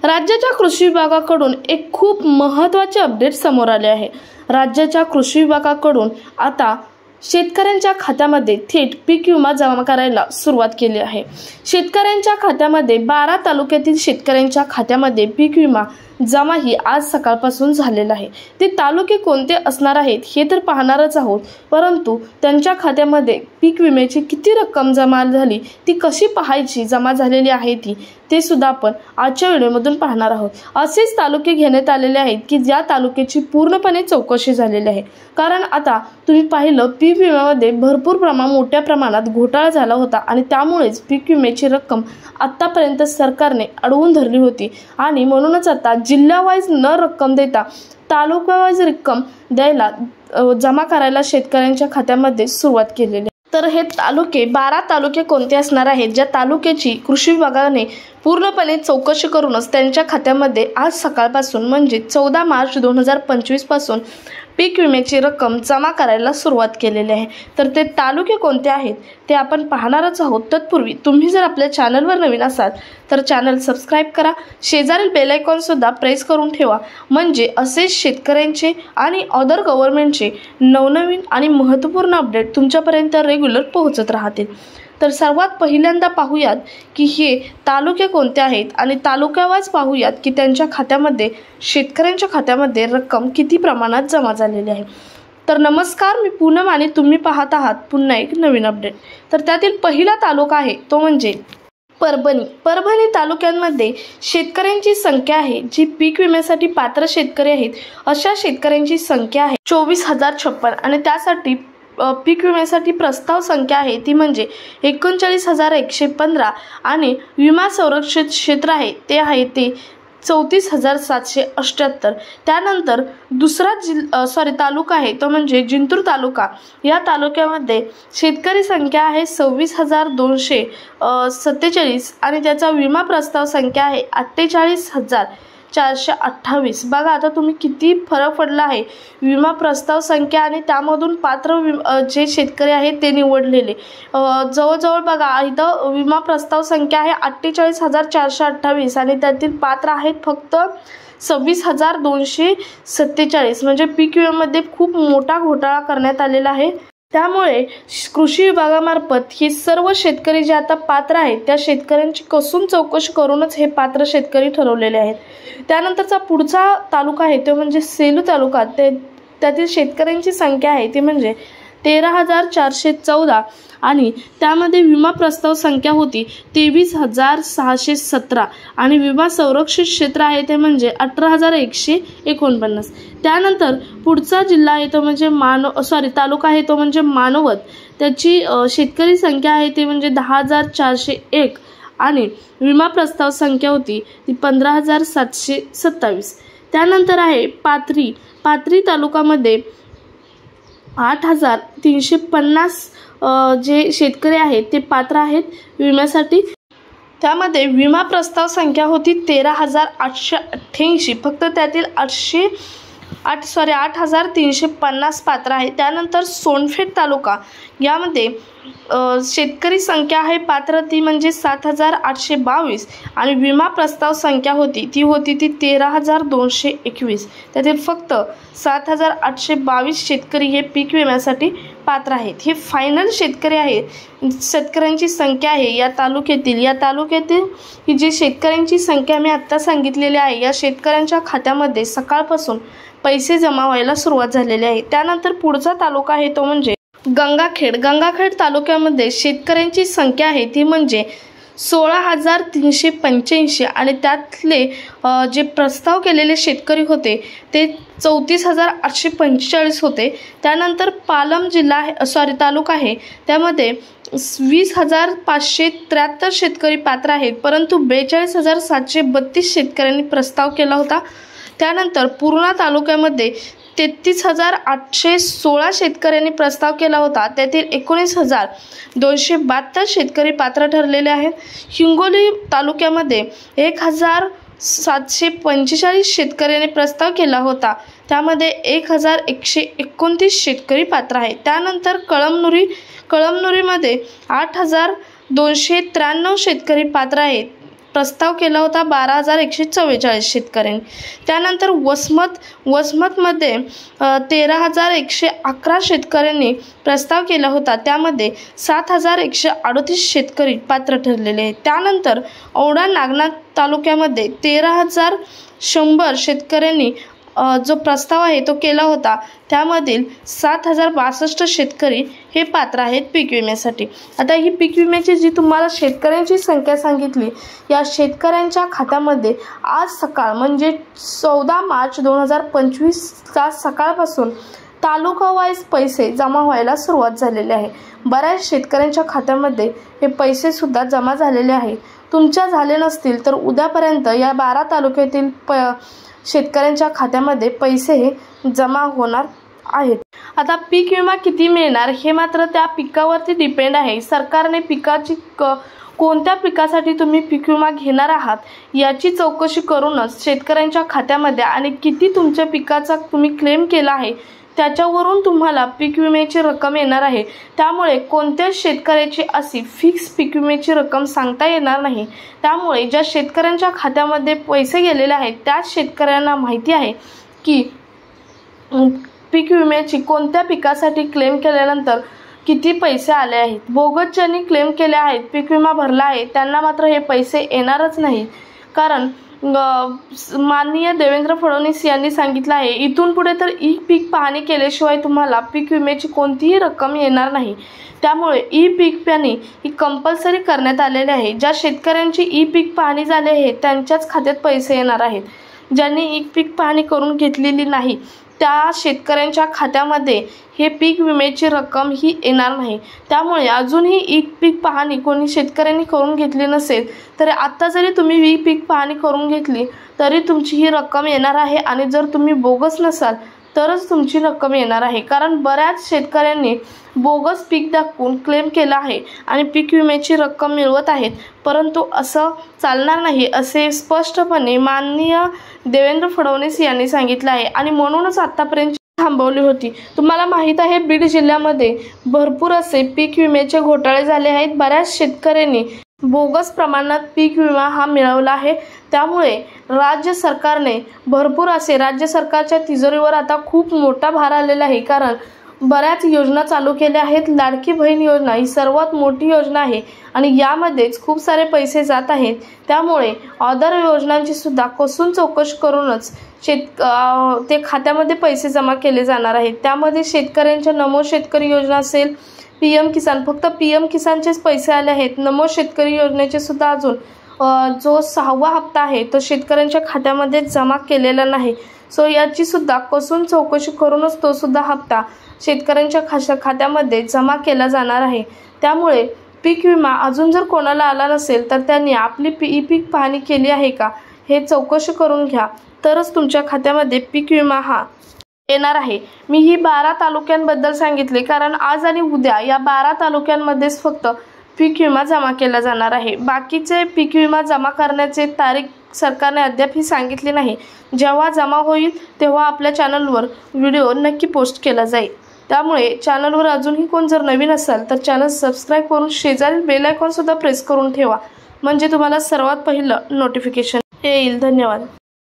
राज्याच्या कृषी विभागाकडून एक खूप महत्त्वाचे अपडेट समोर आले आहे। राज्याच्या कृषी विभागाकडून आता शेतकऱ्यांच्या खात्यामध्ये थेट पीक विमा जमा करायला सुरुवात केली आहे। शेतकऱ्यांच्या खात्यामध्ये 12 तालुक्यातील शेतकऱ्यांच्या खात्यामध्ये पीक विमा जमा ही आज सकाळपासून झालेला आहे। ते तालुके कोणते असणार आहेत हे तर पाहणारच आहोत, परंतु त्यांच्या खात्यामध्ये पीक विम्याची किती रक्कम जमा झाली, ती कशी पाहायची, जमा झालेली आहे ती ते सुद्धा आपण आजच्या व्हिडिओमधून पाहणार आहोत। असेच तालुके घेण्यात आलेले आहेत की ज्या तालुक्याची पूर्णपणे चौकशी झालेली आहे, कारण आता तुम्ही पाहिलं पीक विम्यामध्ये भरपूर मोठ्या प्रमाणात घोटाळा झाला होता आणि त्यामुळेच पीक विम्याची रक्कम आतापर्यंत सरकारने अडवून धरली होती आणि म्हणूनच आता जिल्हा वाईज न रक्कम देता तालुका वाईज रक्कम द्यायला जमा करायला शेतकऱ्यांच्या खात्यामध्ये सुरुवात केलेली आहे। तर हे तालुके 12 तालुके कोणते असणार आहेत, ज्या तालुक्याची कृषी विभागाने पूर्णपणे चौकशी करूनच त्यांच्या खात्यामध्ये आज सकाळपासून म्हणजे 14 मार्च 2025 पासून पीक विम्याची रक्कम जमा करायला सुरुवात केलेली आहे। तर ते तालुके कोणते आहेत ते आपण पाहणारच आहोत। तत्पूर्वी तुम्ही जर आपल्या चॅनलवर नवीन असाल तर चॅनल सबस्क्राइब करा, शेजारील बेल आयकॉन सुद्धा प्रेस करून ठेवा, म्हणजे असेच शेतकऱ्यांचे आणि अदर गव्हर्नमेंटचे नवनवीन आणि महत्त्वपूर्ण अपडेट तुमच्यापर्यंत रेग्युलर पोहोचत राहतील। तर सर्वात पहिल्यांदा पाहूयात की हे तालुके कोणते आहेत आणि तालुक्यावाईज पाहूयात की त्यांच्या खात्यामध्ये शेतकऱ्यांच्या खात्यामध्ये रक्कम किती प्रमाणात जमा झालेली आहे। तर नमस्कार, मी पूनम आणि तुम्ही पाहत आहात पुन्हा एक नवीन अपडेट। तर त्यातील पहिला तालुका आहे तो म्हणजे परभणी तालुक्यांमध्ये शेतकऱ्यांची संख्या आहे जी पीक विम्यासाठी पात्र शेतकरी आहेत अशा शेतकऱ्यांची संख्या आहे 24,056 आणि त्यासाठी पीक विम्यासाठी प्रस्ताव संख्या आहे ती म्हणजे 39,115 आणि विमा संरक्षित क्षेत्र आहे ते 34,778। त्यानंतर दुसरा तालुका आहे तो म्हणजे जिंतूर तालुका। या तालुक्यामध्ये शेतकरी संख्या आहे 26,247 आणि त्याचा विमा प्रस्ताव संख्या आहे 48,428। बघा आता तुम्ही किती फरक पडला आहे विमा प्रस्ताव संख्या आणि त्यामधून पात्र जे शेतकरी आहेत ते निवडलेले। जवळजवळ बघा इथं विमा प्रस्ताव संख्या आहे 48,428 आणि त्यातील पात्र आहेत फक्त 26,247। म्हणजे पीक विम्यामध्ये खूप मोठा घोटाळा करण्यात आलेला आहे। त्यामुळे कृषी विभागामार्फत हे सर्व शेतकरी जे आता पात्र आहेत त्या शेतकऱ्यांची कसून चौकशी करूनच हे पात्र शेतकरी ठरवलेले आहेत। त्यानंतरचा पुढचा तालुका आहे तो म्हणजे सेलू तालुका। त्यातील शेतकऱ्यांची संख्या आहे ती म्हणजे 13,414 आणि त्यामध्ये विमा प्रस्ताव संख्या होती 23,617 आणि विमा संरक्षित क्षेत्र आहे ते म्हणजे 18,149। त्यानंतर पुढचा जिल्हा आहे तो म्हणजे तालुका आहे तो म्हणजे मानवत। त्याची शेतकरी संख्या आहे ती म्हणजे 10,401 आणि विमा प्रस्ताव संख्या होती ती 15,727। त्यानंतर आहे पाथरी तालुक्यामध्ये 8,350 जे शेतकरी आहेत ते पात्र आहेत विम्यासाठी। त्यामध्ये विमा प्रस्ताव संख्या होती 13,888, फक्त त्यातील 8,350 पात्र आहे। त्यानंतर सोनपेठ तालुका यामध्ये शेतकरी संख्या आहे पात्र ती म्हणजे 7,822 आणि विमा प्रस्ताव संख्या होती ती 13,221। त्यातील फक्त 7,822 शेतकरी हे पीक विम्यासाठी पात्र आहेत। हे फायनल शेतकरी आहेत, शेतकऱ्यांची संख्या आहे या तालुक्यातील ही जी शेतकऱ्यांची संख्या मी आत्ता सांगितलेली आहे या शेतकऱ्यांच्या खात्यामध्ये सकाळपासून पैसे जमा व्हायला सुरुवात झालेली आहे। त्यानंतर पुढचा तालुका आहे तो म्हणजे गंगाखेड तालुक्यामध्ये शेतकऱ्यांची संख्या आहे ती म्हणजे 16,385 आणि त्यातले जे प्रस्ताव केलेले शेतकरी होते ते 34,845 होते। त्यानंतर पालम तालुका आहे त्यामध्ये 20,573 शेतकरी पात्र आहेत, परंतु 42,732 शेतकऱ्यांनी प्रस्ताव केला होता। त्यानंतर पूर्णा तालुक्यामध्ये 33,816 शेतकऱ्यांनी प्रस्ताव केला होता, त्यातील 19,272 शेतकरी पात्र ठरलेले आहेत। हिंगोली तालुक्यामध्ये 1,745 शेतकऱ्यांनी प्रस्ताव केला होता, त्यामध्ये 1,129 शेतकरी पात्र आहेत। त्यानंतर कळमनुरीमध्ये 8,293 शेतकरी पात्र आहेत, प्रस्ताव केला होता 12,144 शेतकऱ्यांनी। त्यानंतर वसमतमध्ये 13,111 शेतकऱ्यांनी प्रस्ताव केला होता, त्यामध्ये 7,138 शेतकरी पात्र ठरलेले आहेत। त्यानंतर औंढा नागनाथ तालुक्यामध्ये 13,100 शेतकऱ्यांनी जो प्रस्ताव आहे तो केला होता, त्यामधील 7,062 शेतकरी हे पात्र आहेत पीक विम्यासाठी। आता ही पीक विम्याची जी तुम्हाला शेतकऱ्यांची संख्या सांगितली, या शेतकऱ्यांच्या खात्यामध्ये आज सकाळ म्हणजे 14 मार्च 2025 सकाळपासून तालुका वाईज पैसे जमा व्हायला सुरुवात झालेली आहे। बऱ्याच शेतकऱ्यांच्या खात्यामध्ये हे पैसे सुद्धा जमा झालेले आहेत। तुमच्या झाले नसतील तर उद्यापर्यंत या 12 तालुक्यातील शेतकऱ्यांच्या खात्यामध्ये पैसे हे जमा होणार आहेत। आता पीक विमा किती मिळणार हे मात्र त्या पिकावरती डिपेंड आहे। सरकारने पिकाची कोणत्या पिकासाठी तुम्ही पीक विमा घेणार आहात याची चौकशी करूनच शेतकऱ्यांच्या खात्यामध्ये आणि किती तुमच्या पिकाचा तुम्ही क्लेम केला आहे त्याच्यावरून तुम्हाला पीक विम्याची रक्कम येणार आहे। त्यामुळे कोणत्याच शेतकऱ्याची अशी फिक्स पीक विम्याची रक्कम सांगता येणार नाही। त्यामुळे ज्या शेतकऱ्यांच्या खात्यामध्ये पैसे गेलेले आहेत त्याच शेतकऱ्यांना माहिती आहे की पीक विम्याची कोणत्या पिकासाठी क्लेम केल्यानंतर किती पैसे आले आहेत। बोगस ज्यांनी क्लेम केले आहेत, पीक विमा भरला आहे, त्यांना मात्र हे पैसे येणारच नाही। कारण माननीय देवेंद्र फडणवीस यांनी सांगितलं आहे, इथून पुढे तर ई पीक पाहणी केल्याशिवाय तुम्हाला पीक विम्याची कोणतीही रक्कम येणार नाही। त्यामुळे ई पीक पाहणी ही कंपल्सरी करण्यात आलेली आहे। ज्या शेतकऱ्यांची ई पीक पाहणी झाली आहे त्यांच्याच खात्यात पैसे येणार आहेत। ज्यांनी ई पीक पाहणी करून घेतलेली नाही त्या शेतकऱ्यांच्या खात्यामध्ये हे पीक विम्याची रक्कम ही येणार नाही। त्यामुळे अजूनही ई पीक पाहणी कोणी शेतकऱ्यांनी करून घेतली नसेल तर आता जरी तुम्ही ई पीक पाहणी करून घेतली तरी तुमची ही रक्कम येणार आहे। आणि जर तुम्ही बोगस नसाल तरच तुमची रक्कम येणार आहे। कारण बऱ्याच शेतकऱ्यांनी बोगस पीक दाखवून क्लेम केला आहे आणि पीक विम्याची रक्कम मिळवत आहेत, परंतु असं चालणार नाही असे स्पष्टपणे माननीय देवेंद्र फडणवीस यांनी सांगितलं आहे आणि म्हणूनच आतापर्यंत थांबवली होती। तुम्हाला माहित आहे बीड जिल्ह्यामध्ये भरपूर असे पीक विम्याचे घोटाळे झाले आहेत। बऱ्याच शेतकऱ्यांनी बोगस प्रमाणात पीक विमा हा मिळवला आहे। त्यामुळे राज्य सरकारने भरपूर असे राज्य सरकारच्या तिजोरीवर आता खूप मोठा भार आलेला आहे। कारण बऱ्याच योजना चालू केल्या आहेत। लाडकी बहीण योजना ही सर्वात मोठी योजना आहे आणि यामध्येच खूप सारे पैसे जात आहेत। त्यामुळे अदर योजनांची सुद्धा कसून चौकशी करूनच ते खात्यामध्ये पैसे जमा केले जाणार आहेत। त्यामध्ये शेतकऱ्यांच्या नमो शेतकरी योजना असेल, पीएम किसान, फक्त पीएम किसानचेच पैसे आले आहेत। नमो शेतकरी योजनेचे सुद्धा अजून जो 6वा हप्ता आहे तो शेतकऱ्यांच्या खात्यामध्ये जमा केलेला नाही। सो याची सुद्धा कसून चौकशी करूनच तो सुद्धा हप्ता शेतकऱ्यांच्या खात्यामध्ये जमा केला जाणार आहे। त्यामुळे पीक विमा अजून जर कोणाला आला नसेल तर त्यांनी आपली ई पीक पाहणी केली आहे का हे चौकशी करून घ्या, तरच तुमच्या खात्यामध्ये पीक विमा हा येणार आहे। मी ही 12 तालुक्यांबद्दल सांगितले कारण आज आणि उद्या या 12 तालुक्यांमध्येच फक्त पीक विमा जमा केला जाणार आहे। बाकीचे पीक विमा जमा करण्याचे तारीख सरकारने अद्याप ही सांगितली नाही। जेव्हा जमा होईल तेव्हा आपल्या चॅनलवर व्हिडिओ नक्की पोस्ट केला जाईल। त्यामुळे चॅनलवर अजूनही कोण जर नवीन असाल तर चॅनल सबस्क्राईब करून शेजारील बेल आयकॉन सुद्धा प्रेस करून ठेवा, म्हणजे तुम्हाला सर्वात पहिलं नोटिफिकेशन येईल। धन्यवाद।